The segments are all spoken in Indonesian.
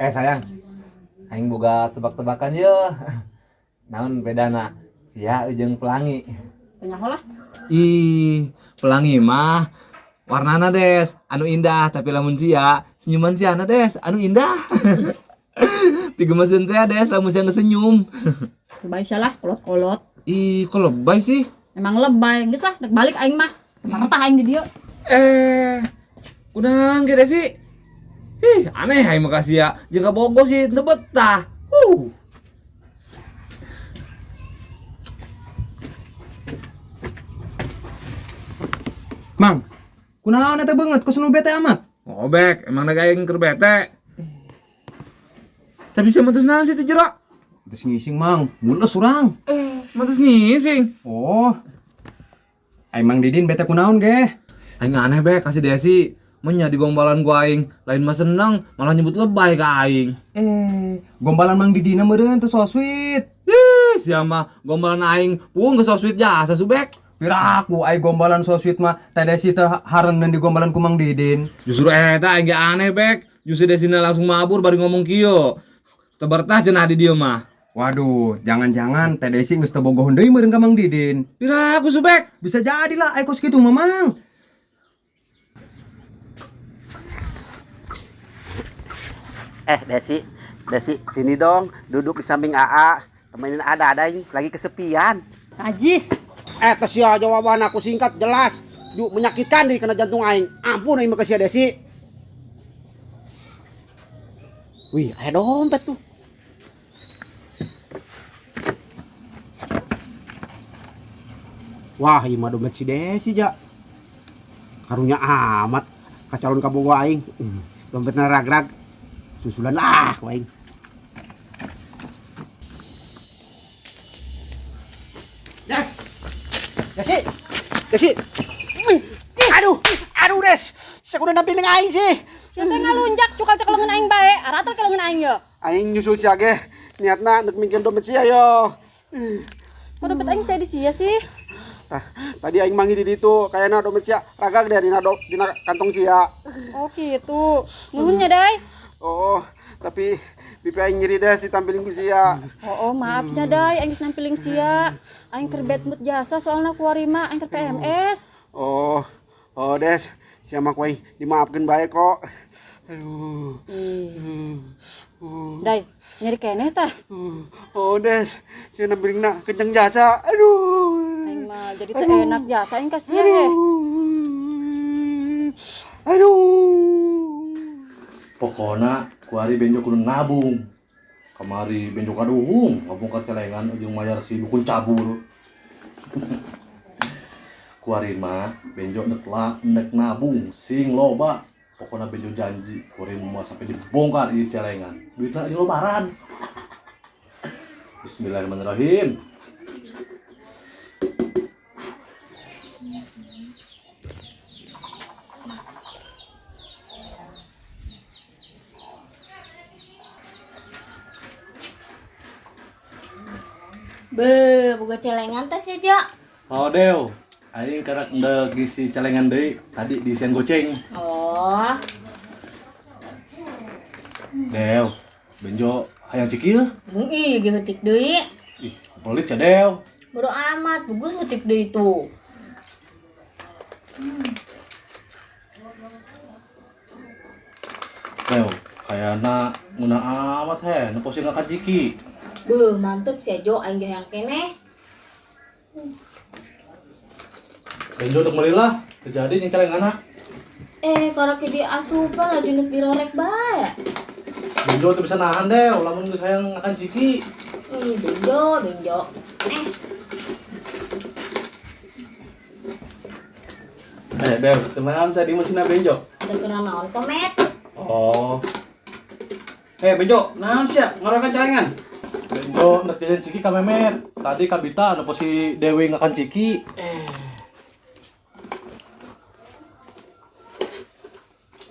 Sayang, aing boga tebak-tebakan ye. Naon bedana sia jeung pelangi? Tanya holah. Ih, pelangi mah warnana des anu indah, tapi lamun sia senyuman sia des anu indah. Pigemeseun teh des lamun sia senyum. Lebay salah kolot-kolot. Ih, kok lebay sih? Emang lebay, geus lah dek balik aing mah. Tah aing di dieu. Kunaon ge Desi? Ih, aneh hai makasih ya. Jeung kabogoh sih teu betah. Mang, kunaon eta beungeut kos nu bete amat? Ngobek, emang da aing keur bete. Tapi sia mah terus naon sih teh jero? Geus ngising, Mang. Mules urang. Mah terus ngising. Oh. Mang Didin bete kunaon ge? Aing aneh bek kasih Desi. Menya di gombalan gua aing, lain mah seneng, malah nyebut lebay ka aing. Gombalan Mang Didina meureun teu so sweet. Ih, sia mah gombalan aing pung geus so sweet jasa subek. Piraku ai gombalan so sweet mah teh Desi teh hareuneun di gombalan ku Mang Didin. Justru eta aing ge aneh bek. Justru Desina langsung mabur bari ngomong kieu. Teu bertah cenah di dieu mah. Waduh, jangan-jangan teh Desi geus teu bogoh deui meureun ka Mang Didin. Piraku subek. Bisa jadi lah ai kos kitu mah, Mang. Desi, sini dong, duduk di samping AA, temenin ada-ada lagi kesepian. Najis. Tes ya jawaban aku singkat jelas, yuk menyakitkan di kena jantung aing. Ampun aing makasih ya Desi. Wih, ada dompet tuh. Wah, ieu mah dompet si Desi ja. Karunya amat kacalon kabogo aing. Dompetna rag-rag. Susulan lah ku aing. Desi. Aduh Des. Sakudu nampi ning aing sih. Sia teh ngalunjak cukal cekelengan aing bae. Aratel kelengan aing ye. Aing nyusul sia ge. Niatna neuk mingkeun dompet sia yo. Kok dompet aing saya di sia sih? Tadi aing mangi di ditu, kayana dompet sia ragag deh dina kantong sia. Oh gitu. Nuhun nya, Day. Oh, tapi pipi aing nyeri deh ditampilin ku sia. Oh, maafnya Day, aing geus nampiling sia. Aing keur bad mood jasa soalna ku warima aing keur PMS. Oh, Des, sia mah ku aing dimaafkeun bae kok. Aduh. Day, nyeri keneh tah. Oh, Des, sia nampilingna kenceng jasa. Aduh. Aing mah jadi teu enak jasa aing kasihan he. Aduh. Pokona kuari benjo kudu nabung. Kamari benjo kaduhung, ngabung ka celengan ujung mayar si dukun cabul. Kuari mah benjo nek nabung sing loba. Pokona benjo janji kuari mau sampai dibongkar di celengan. Duitna di lobaran. Bismillahirrahmanirrahim. Boga celengan teh ya, Jo. Oh, Dew. Aing karak ndek ngisi celengan deui, tadi diisian goceng. Oh. Dew, benjo hayang cikil. Ih, geutik deui. Ih, pelit ya, Dew. Bodo amat, bagus ngetik deui tuh. Dew, kayana nguna amat he, neposin ka jiki. Beuh, mantep sih Jo, aing ge yang keneh. Benjo untuk melilah, terjadi yang celengana. Kalau ke di asupan laju nek dirorek bae. Benjo tuh bisa nahan deh, lamun geus hayang akan ciki. Benjo. Dew, teman saya di mesin benjo. Ada kena naon komet. Oh, Bejo, naon sia ngorokan celengan? benjo nek jajan ciki ka Memet. Tadi kabita anu si Dewi ngakan ciki.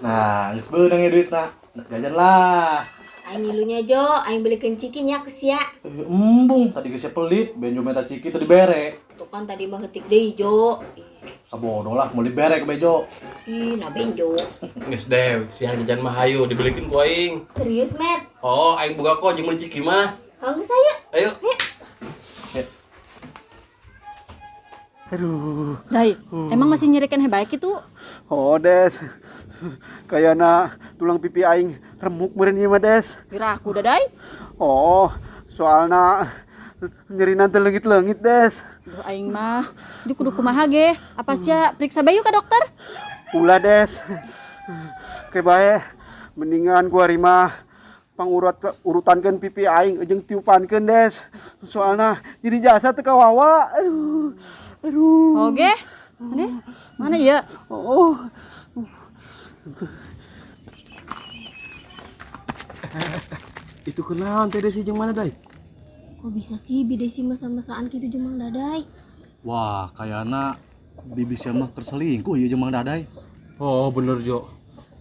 Nah, geus beunang ya duitna. Nek jajan lah. Aing ngilunya Jo, aing beli ciki nya ke sia. Embung, tadi geus pelit, benjo meta ciki teu dibere. Tuh kan tadi mah hetik deui Jo. Sabodo lah, mau liberek ke bejo. Ih, nah benjo. Geus dew, siang jajan mah hayu dibelikin ku aing. Serius, Met? Oh, aing boga kok jeung meuli ciki mah. Kalau nggak saya? Ayo. Aduh. Dai, emang masih nyerikan hebat itu? Oh, Des. Kayana tulang pipi aing remuk meureun ieu mah, Des. Kira aku dah, Dai. Oh, soalna nyerinan teu leungit-leungit, Des. Duh aing mah, di kudu kumaha ge? Apa sia periksa bayu ka dokter? Ulah, Des. Kayak bae mendingan ku ari mah urutankeun pipi aing jeung tiupankeun, Des. Soalna jadi jasa teu kawawa. Aduh. Aduh. Oge. Mana ya? Oh. Itu kenaon teh Desi jeung mana, Dai? Kok bisa sih bidesi mesra-mesraan gitu jeung Mang Dadai? Wah, kayaknya bibi sia mah terselingkuh ya jeung Mang Dadai. Oh, bener Jo.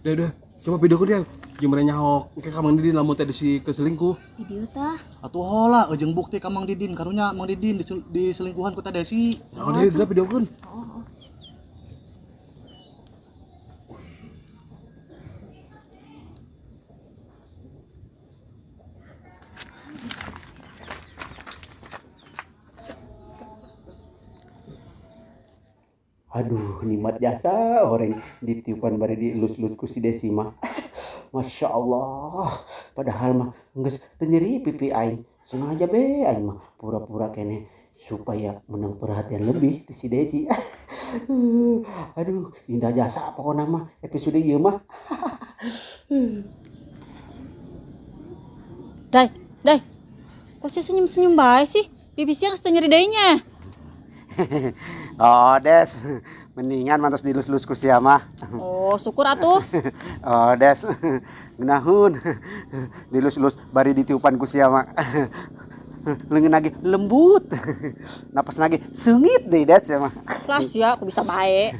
Deh, coba videokeun dia. Jeung nyaho ke ka Mang Didin lamun teh Desi keselingkuh. Video tah. Atuh heula jeung bukti ka Mang Didin karunya Mang Didin diselingkuhan ku Teh Desi. Oh, deh, videokeun. Aduh, nikmat jasa orang ditiupan bari dielus-elus ku si Desi mah. Masya Allah. Padahal mah geus teu nyeri pipi aing. Sengaja be aing mah pura-pura kene supaya menang perhatian lebih ti si Desi. Aduh, indah jasa pokokna mah episode ieu mah. Dai. Kok sia senyum-senyum bae sih? Pipi sia geus teu nyeri dainya. Oh, Des. Mendingan mantos dilus-lus ku sia mah. Oh, syukur atuh. Oh, Des. Ngenahun. Dilus-lus bari ditiupan ku sia mah. Leungeun lagi lembut. Napas lagi seungit deui, Des ya mah. Lah sia aku bisa bae.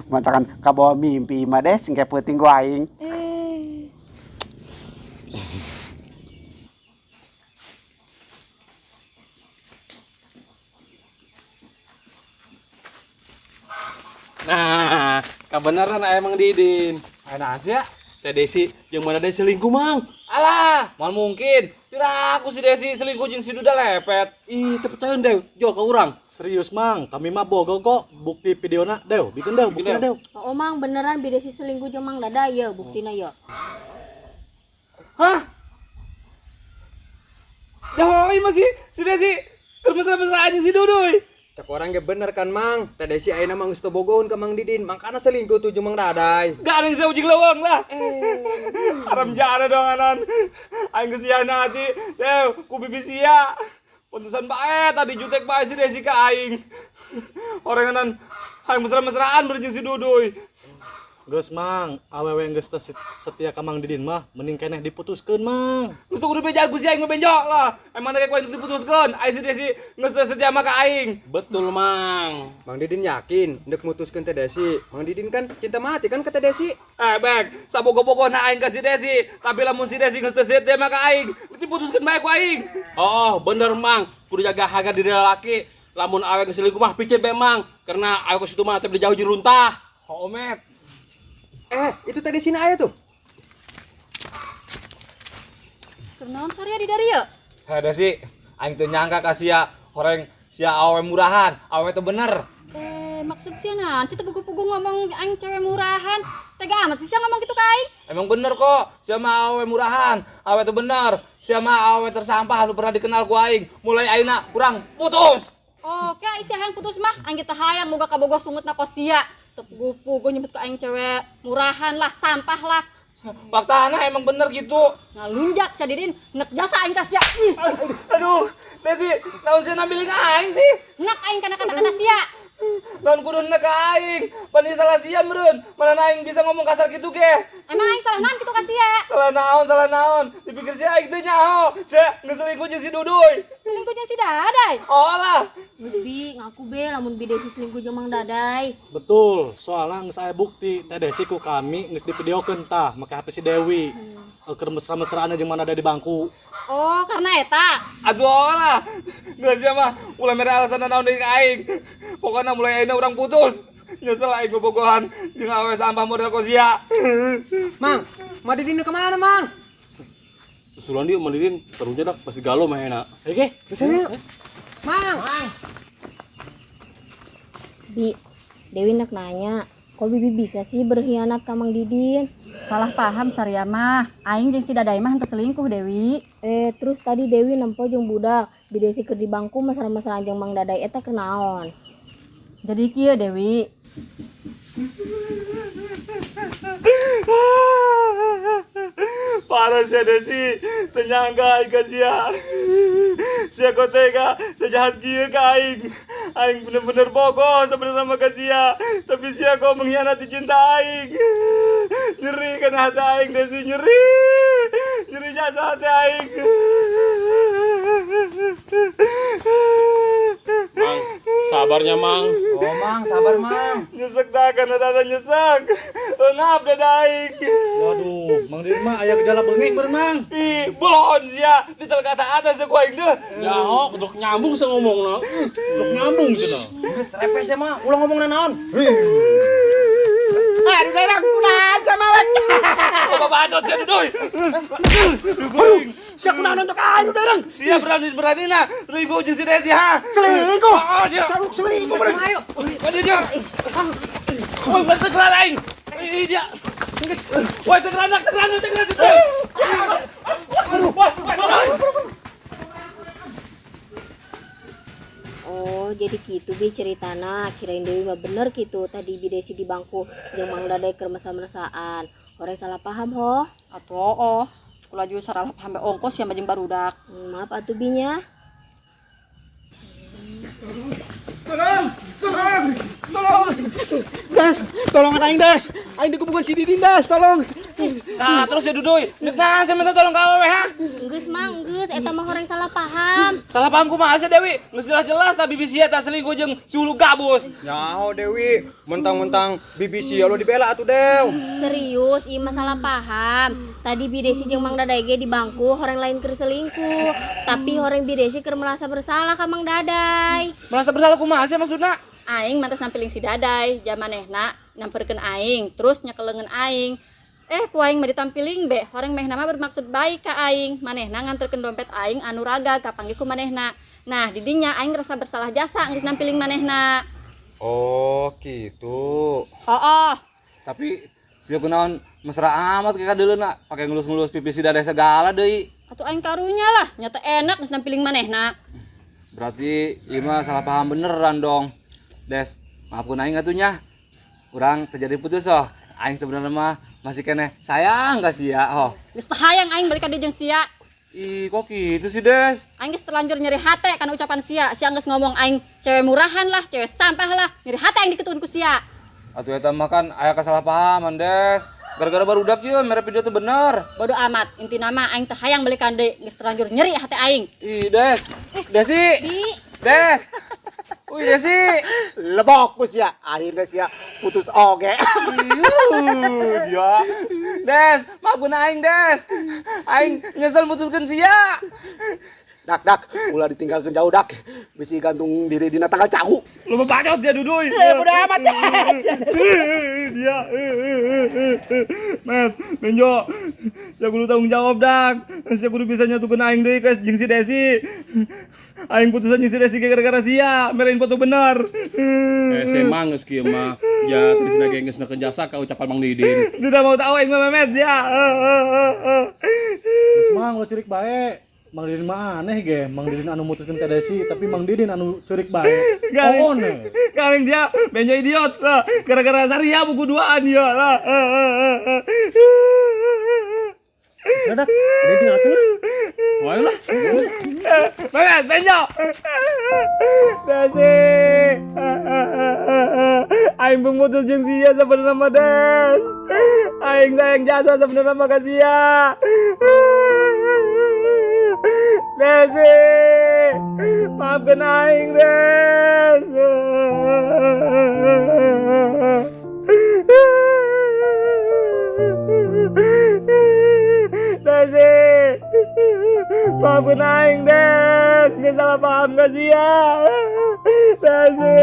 Mantakan kabawa mimpi mah, Des, engke peuting ku aing. Nah, kebenaran aya Mang Didin. Enak sia. Teh Desi jeung mana Desi selingkuh, Mang? Alah, mal mungkin. Kira aku si Desi selingkuh jeung si Duda lepet. Ih, teu percaya dew, Jo ka urang. Serius Mang, kami mah boga kok bukti videona. Dew, bikin dew, buktina dew. Oh, Mang beneran bidesi selingkuh jeung Mang Dadai ya, buktina ya. Hah? Yoi masih si Desi mesra-mesraan jeung si Duduy. Cak orang ge bener kan Mang. Teh Desi ayeuna mah geus teu bogohun ka Mang Didin, makana selingkuh tuh jeung Mang Dadai. Gak ada yang saya uji lewang lah. Haram jana dong anan. Aing geus dihianati. Dew, ku bibi sia. Pantesan bae tadi jutek bae si Desi ka aing. Orang anan aing mesra-mesraan bareng jeung si Duduy. Geus Mang, awewe geus teu setia ka Mang Didin mah mending keneh diputuskeun Mang. Geus teu kudu bejago si aing mah benjok lah. Emang da kayak diputuskeun. Aing si Desi geus teu setia mah ka aing. Betul, Mang. Mang Didin yakin hendak mutuskeun Teh Desi. Mang Didin kan cinta mati kan ka Teh Desi. Bek, sabogo-bogona aing ka si Desi. Tapi lamun si Desi geus teu setia mah ka aing, diputuskeun bae ku aing. Oh, bener, Mang. Kudu jaga harga diri laki. Lamun awe geus selingkuh mah pikir bae, Mang. Karena awe ke situ mah teh jauh jeung runtah. Homet. Itu Teh Desi aya tuh. Kenaon saria di dari ya? Desi, aing teu nyangka ka sia horeng sia awe murahan, awe teu bener. Maksud sia naon? Si teu pugu-pugu ngomong aing cewek murahan. Tega amat sih sia ngomong gitu ka aing. Emang bener kok, sia mah awe murahan, awe teu bener. Sia mah awe tersampah anu pernah dikenal ku aing. Mulai ayeuna urang putus. Oke, aing sia hayang putus mah, aing teh hayang boga kabogoh sungutna ka sia. Teu pugu-pugu nyebut ka aing cewek murahan lah, sampah lah. Faktana emang bener gitu. Ngalunjak sia Didin, nek jasa aing ka sia. Aduh, Desi, naon sia nambilin aing sih? Nek aing kana kata-kata sia. Naon kudu nek ka aing? Pani salah sia meureun. Mana aing bisa ngomong kasar gitu ge? Emang aing salah naon kitu ka sia? Salah naon. Dipikir sia aing teh nyaho. Sia geus selingkuh jeung si Duduy. Selingkuh jeung si Dadai. Oh lah. Geus bi ngaku be lamun bidesi selingkuh jeung Mang Dadai. Betul, soalnya geus aya bukti Teh Desi ku kami geus divideokeun tah make HP si Dewi. keur mesra-mesraan jeung mana ada di bangku. Oh, karena eta. Aduh lah, geus sia mah ulah mere alasan naon deui ka aing. Pokona mulai ayeuna urang putus. Nyesel aing bobogohan jeung awewe sampah model kosia. Mang, Madidin kemana, Mang? Usulan dia mandirin taruhnya dak pasti galau mah enak. Oke, misalnya. Mang. Bi, Dewi nak nanya, kok Bibi bisa sih berkhianat ke Mang Didin? Salah paham Sarya mah. Aing jeung si Daday mah henteu selingkuh Dewi. Terus tadi Dewi nempo jeung budak, bidesi keur di bangku mesra-mesraan jeung Mang Daday eta kenaon? Jadi kieu Dewi. Parah sia Desi, tenyangga aing ka sia. Sia kok tega sejahat kieu ka aing. Aing bener-bener bogoh sebenarnya mah ka sia, tapi sia kok mengkhianati cinta aing. Nyeri kan hati aing Desi, nyeri. Nyerinya hati aing. Mang, sabarnya Mang. Oh, Mang, sabar, Mang. Nyesek dah kan ada nyesek. Eunap da aing. Waduh, Mang Didin mah aya gejala beunging beureun Mang. Ih, bolon sia. Ditel kata atas ku aing deh. Ya, kudu nyambung sa ngomongna. Kudu nyambung cenah. Geus repes mah, ulah ngomongna naon. Aduh, derang kunaon sama lek. Apa bacot sia duduy. Aduh, Siap kunaon untuk aing derang. sia berani-beranina selingkuh jeung si Desi ha. Selingkuh. Oh, dia. Saluk selingkuh berang. Ayo. Aduh dia. Oh, bertekeran aing. Ih, dia. Woi, tekeran. Aduh, woi. Oh, jadi gitu Bi ceritana. Kirain Dewi mah bener gitu. Tadi bidesi di bangku jeung Mang Daday keur mesra-mesraan. Orang salah paham ho. Atuh, ulah juga salah paham ongkos ya jeung barudak. Maaf atuh Binya. Des, tolongan aing Des. Aing dikubukan si Didin Des, tolong. Nah, terus ya duduy. Nah, saya minta tolong ka awewe ha. Geus Mang, geus eta mah orang salah paham. Salah paham kumaha sia Dewi? Geus jelas-jelas tah bibi sia tah selingkuh jeung si Ulu Gabus. Nyaho Dewi, mentang-mentang BBC lo dibela atuh Dew. Serius, ieu mah salah paham. Tadi bidesi jeung Mang Daday ge di bangku orang lain keur selingkuh. Tapi orang bidesi keur merasa bersalah ka Mang Daday. Merasa bersalah kumaha sia maksudna? Aing mantas nampiling si Daday, jamanehna nyamperkeun aing, terus nyakelengeun aing. Ku aing mah ditampiling be, horeng mehna mah bermaksud baik ka aing. Manehna nganterkeun dompet aing anu raga ka panggih ku manehna. Nah, di dinya aing ngerasa bersalah jasa geus nampiling manehna. Oh, gitu. Hooh. Tapi sia kunaon mesra amat ke kadeuleuna, pake ngelus-ngelus pipi si Daday segala deui. Atuh aing karunya lah, nyata enak geus nampiling manehna. Berarti ieu mah salah paham beneran dong. Des, maafkeun aing atunya. Urang terjadi putus oh. Aing sebenarnya mah masih kene sayang ka sia oh. Geus teu hayang aing balik ka dieu jeung sia. Ih, kok gitu sih, Des? Aing geus terlanjur nyeri hate kana ucapan sia. Sia geus ngomong aing cewek murahan lah, cewek sampah lah. Nyeri hate aing diketukeun ku sia. Atuh eta mah kan aya kasalahpahaman, Des. Gara-gara barudak ieu mere video teu bener. Bodo amat, intina mah aing teu hayang balik ka deui, geus terlanjur nyeri hate aing. Ih, Des. Desi. Des. Wih, Desi. Lebok ku sia. Akhirnya sia putus oge. Dia. Des, maafkeun aing, Des. Aing nyesel mutuskeun sia. Dak, ulah ditinggalkeun jauh dak. Bisi gantung diri dina tanggal cagu. Lu bacot dia duduy. Bodo amat. Dia. Mas, Benjo. Saya kudu tanggung jawab, Dak. Saya kudu bisa nyatukeun aing deui ka jeung si Desi. Aing putusan jeung si Desi gara-gara sia, merain foto bener. Saya mang geus kieu mah. Ya trisna ge geus neukeun jasa ka ucapan Mang Didin. Tidak mau tahu aing mah memet dia. Geus Mang lo curik bae. Mang Didin mah aneh ge. Mang Didin anu mutuskeun ka Desi, tapi Mang Didin anu curik bae. Pokone. Garing dia Benjo idiot lah. Gara-gara Saria buku duaan dia lah. Dadak, Didin atuh. Wae lah. Memet, Benjo. Desi. Aing pemutus jeung sia sebenarnya mah Des. Aing sayang jasa sebenarnya mah ka sia. Desi. Maafkeun aing, Des. Maafin aing Des, nggak salah paham gak sih ya? Desi.